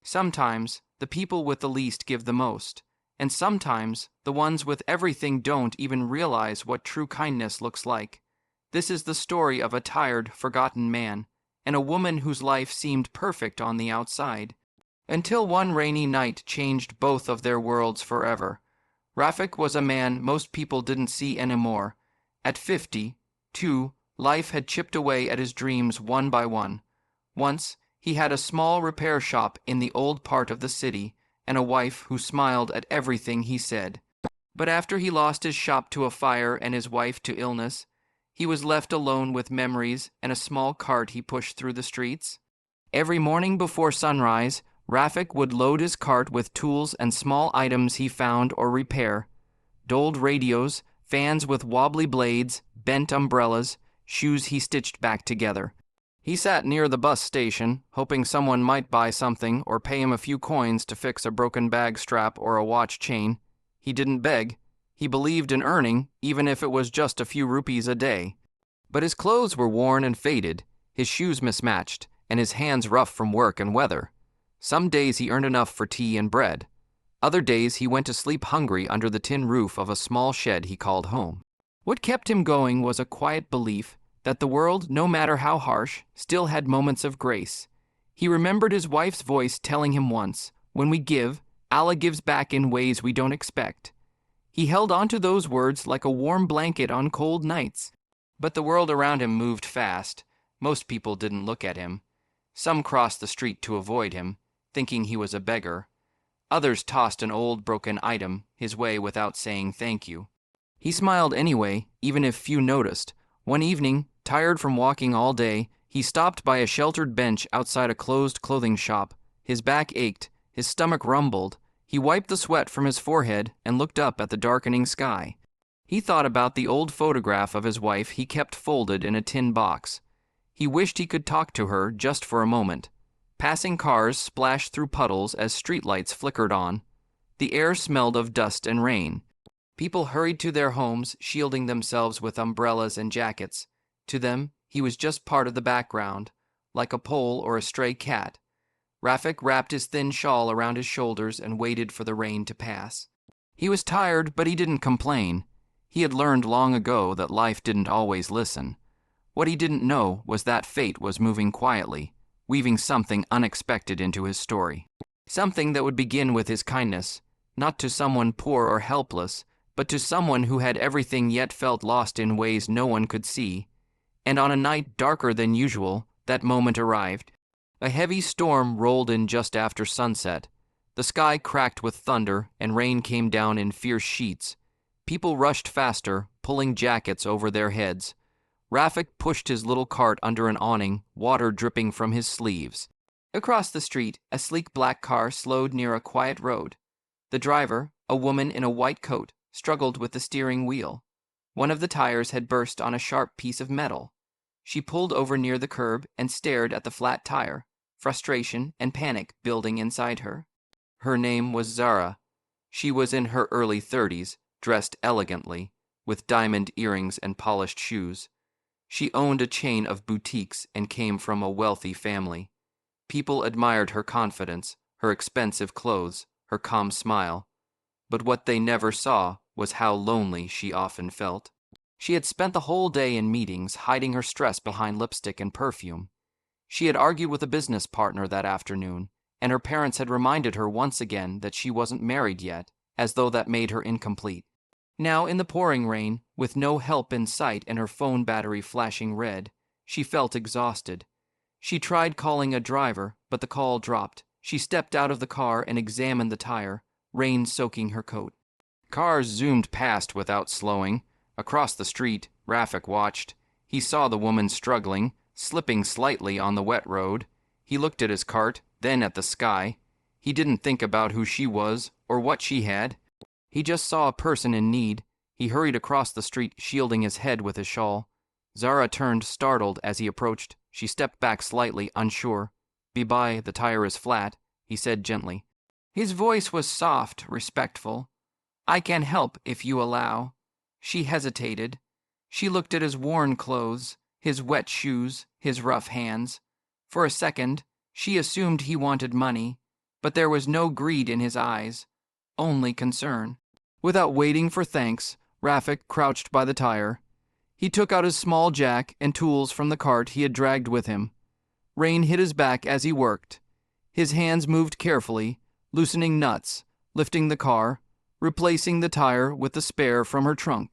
Sometimes the people with the least give the most, and sometimes the ones with everything don't even realize what true kindness looks like. This is the story of a tired, forgotten man, and a woman whose life seemed perfect on the outside, until one rainy night changed both of their worlds forever. Rafik was a man most people didn't see anymore. At 52, life had chipped away at his dreams one by one. Once, he had a small repair shop in the old part of the city, and a wife who smiled at everything he said. But after he lost his shop to a fire and his wife to illness, he was left alone with memories and a small cart he pushed through the streets. Every morning before sunrise, Rafik would load his cart with tools and small items he found or repair: doled radios, fans with wobbly blades, bent umbrellas, shoes he stitched back together. He sat near the bus station, hoping someone might buy something or pay him a few coins to fix a broken bag strap or a watch chain. He didn't beg. He believed in earning, even if it was just a few rupees a day. But his clothes were worn and faded, his shoes mismatched, and his hands rough from work and weather. Some days he earned enough for tea and bread. Other days he went to sleep hungry under the tin roof of a small shed he called home. What kept him going was a quiet belief that the world, no matter how harsh, still had moments of grace. He remembered his wife's voice telling him once, "When we give, Allah gives back in ways we don't expect." He held on to those words like a warm blanket on cold nights. But the world around him moved fast. Most people didn't look at him. Some crossed the street to avoid him, thinking he was a beggar. Others tossed an old broken item his way without saying thank you. He smiled anyway, even if few noticed. One evening, tired from walking all day, he stopped by a sheltered bench outside a closed clothing shop. His back ached, his stomach rumbled. He wiped the sweat from his forehead and looked up at the darkening sky. He thought about the old photograph of his wife he kept folded in a tin box. He wished he could talk to her just for a moment. Passing cars splashed through puddles as streetlights flickered on. The air smelled of dust and rain. People hurried to their homes, shielding themselves with umbrellas and jackets. To them, he was just part of the background, like a pole or a stray cat. Rafik wrapped his thin shawl around his shoulders and waited for the rain to pass. He was tired, but he didn't complain. He had learned long ago that life didn't always listen. What he didn't know was that fate was moving quietly, weaving something unexpected into his story. Something that would begin with his kindness, not to someone poor or helpless, but to someone who had everything yet felt lost in ways no one could see. And on a night darker than usual, that moment arrived. A heavy storm rolled in just after sunset. The sky cracked with thunder, and rain came down in fierce sheets. People rushed faster, pulling jackets over their heads. Rafik pushed his little cart under an awning, water dripping from his sleeves. Across the street, a sleek black car slowed near a quiet road. The driver, a woman in a white coat, struggled with the steering wheel. One of the tires had burst on a sharp piece of metal. She pulled over near the curb and stared at the flat tire, frustration and panic building inside her. Her name was Zara. She was in her early 30s, dressed elegantly, with diamond earrings and polished shoes. She owned a chain of boutiques and came from a wealthy family. People admired her confidence, her expensive clothes, her calm smile. But what they never saw was how lonely she often felt. She had spent the whole day in meetings, hiding her stress behind lipstick and perfume. She had argued with a business partner that afternoon, and her parents had reminded her once again that she wasn't married yet, as though that made her incomplete. Now, in the pouring rain, with no help in sight and her phone battery flashing red, she felt exhausted. She tried calling a driver, but the call dropped. She stepped out of the car and examined the tire, rain soaking her coat. Cars zoomed past without slowing. Across the street, Rafik watched. He saw the woman struggling, slipping slightly on the wet road. He looked at his cart, then at the sky. He didn't think about who she was or what she had. He just saw a person in need. He hurried across the street, shielding his head with his shawl. Zara turned, startled, as he approached. She stepped back slightly, unsure. "Be by, the tire is flat," he said gently. His voice was soft, respectful. "I can help if you allow." She hesitated. She looked at his worn clothes, his wet shoes, his rough hands. For a second, she assumed he wanted money. but there was no greed in his eyes, only concern. Without waiting for thanks, Rafik crouched by the tire. He took out his small jack and tools from the cart he had dragged with him. Rain hit his back as he worked. His hands moved carefully, loosening nuts, lifting the car, replacing the tire with the spare from her trunk.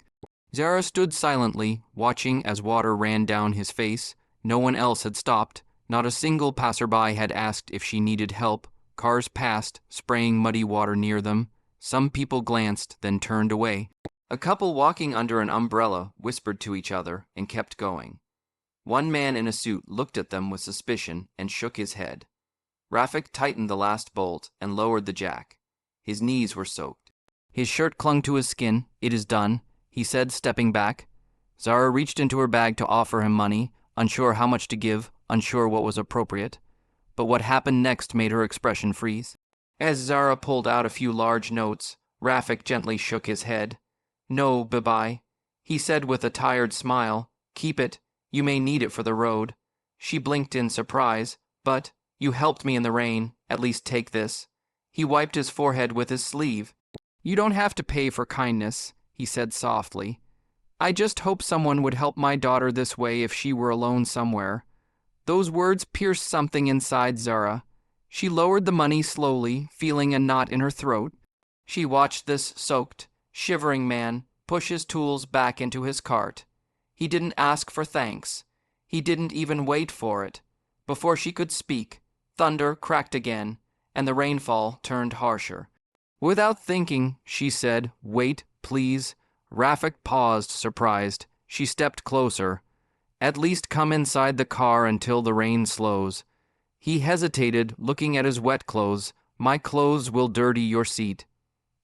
Zara stood silently, watching as water ran down his face. No one else had stopped. Not a single passerby had asked if she needed help. Cars passed, spraying muddy water near them. Some people glanced, then turned away. A couple walking under an umbrella whispered to each other and kept going. One man in a suit looked at them with suspicion and shook his head. Rafik tightened the last bolt and lowered the jack. His knees were soaked. His shirt clung to his skin. "It is done," he said, stepping back. Zara reached into her bag to offer him money, unsure how much to give, unsure what was appropriate. But what happened next made her expression freeze. As Zara pulled out a few large notes, Rafik gently shook his head. "No, Bibi," he said with a tired smile. "Keep it. You may need it for the road." She blinked in surprise. "But you helped me in the rain. At least take this." He wiped his forehead with his sleeve. "You don't have to pay for kindness," he said softly. "I just hope someone would help my daughter this way if she were alone somewhere." Those words pierced something inside Zara. She lowered the money slowly, feeling a knot in her throat. She watched this soaked, shivering man push his tools back into his cart. He didn't ask for thanks. He didn't even wait for it. Before she could speak, thunder cracked again, and the rainfall turned harsher. Without thinking, she said, "Wait, please." Rafik paused, surprised. She stepped closer. "At least come inside the car until the rain slows." He hesitated, looking at his wet clothes. "My clothes will dirty your seat."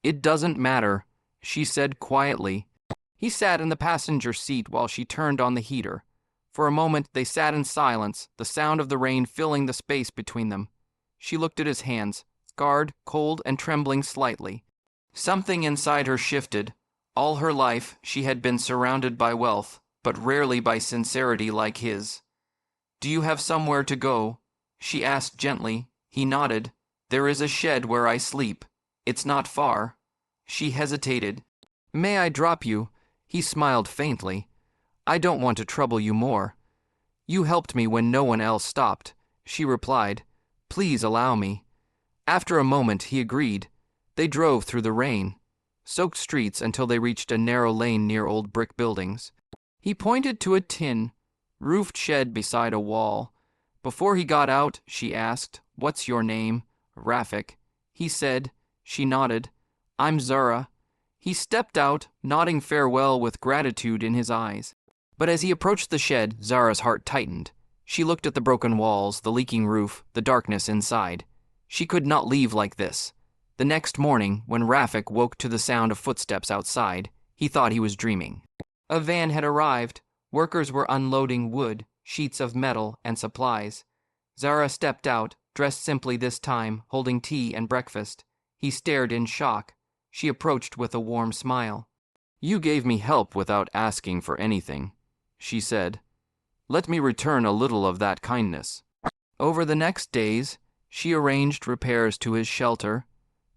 "It doesn't matter," she said quietly. He sat in the passenger seat while she turned on the heater. For a moment they sat in silence, the sound of the rain filling the space between them. She looked at his hands, scarred, cold, and trembling slightly. Something inside her shifted. All her life she had been surrounded by wealth, but rarely by sincerity like his. "Do you have somewhere to go?" she asked gently. He nodded. "There is a shed where I sleep. It's not far." She hesitated. "May I drop you?" He smiled faintly. "I don't want to trouble you more." "You helped me when no one else stopped," she replied. "Please allow me." After a moment he agreed. They drove through the rain, soaked streets until they reached a narrow lane near old brick buildings. He pointed to a roofed shed beside a wall. Before he got out, she asked, "What's your name?" "Rafik." He said. She nodded. "I'm Zara." He stepped out, nodding farewell with gratitude in his eyes. But as he approached the shed, Zara's heart tightened. She looked at the broken walls, the leaking roof, the darkness inside. She could not leave like this. The next morning, when Rafik woke to the sound of footsteps outside, he thought he was dreaming. A van had arrived. Workers were unloading wood, sheets of metal, and supplies. Zara stepped out, dressed simply this time, holding tea and breakfast. He stared in shock. She approached with a warm smile. "You gave me help without asking for anything," she said. "Let me return a little of that kindness." Over the next days, she arranged repairs to his shelter,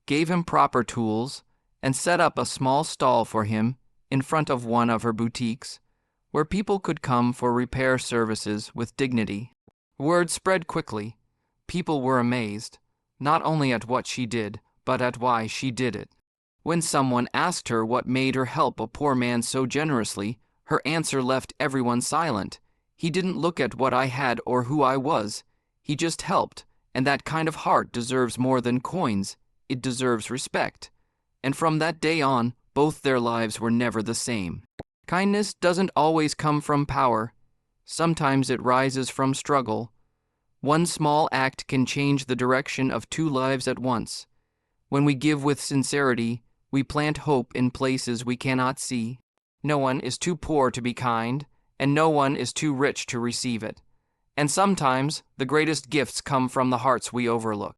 gave him proper tools, and set up a small stall for him in front of one of her boutiques, where people could come for repair services with dignity. Word spread quickly. People were amazed, not only at what she did, but at why she did it. When someone asked her what made her help a poor man so generously, her answer left everyone silent. "He didn't look at what I had or who I was. He just helped, and that kind of heart deserves more than coins. It deserves respect." And from that day on, both their lives were never the same. Kindness doesn't always come from power. Sometimes it rises from struggle. One small act can change the direction of two lives at once. When we give with sincerity, we plant hope in places we cannot see. No one is too poor to be kind, and no one is too rich to receive it. And sometimes the greatest gifts come from the hearts we overlook.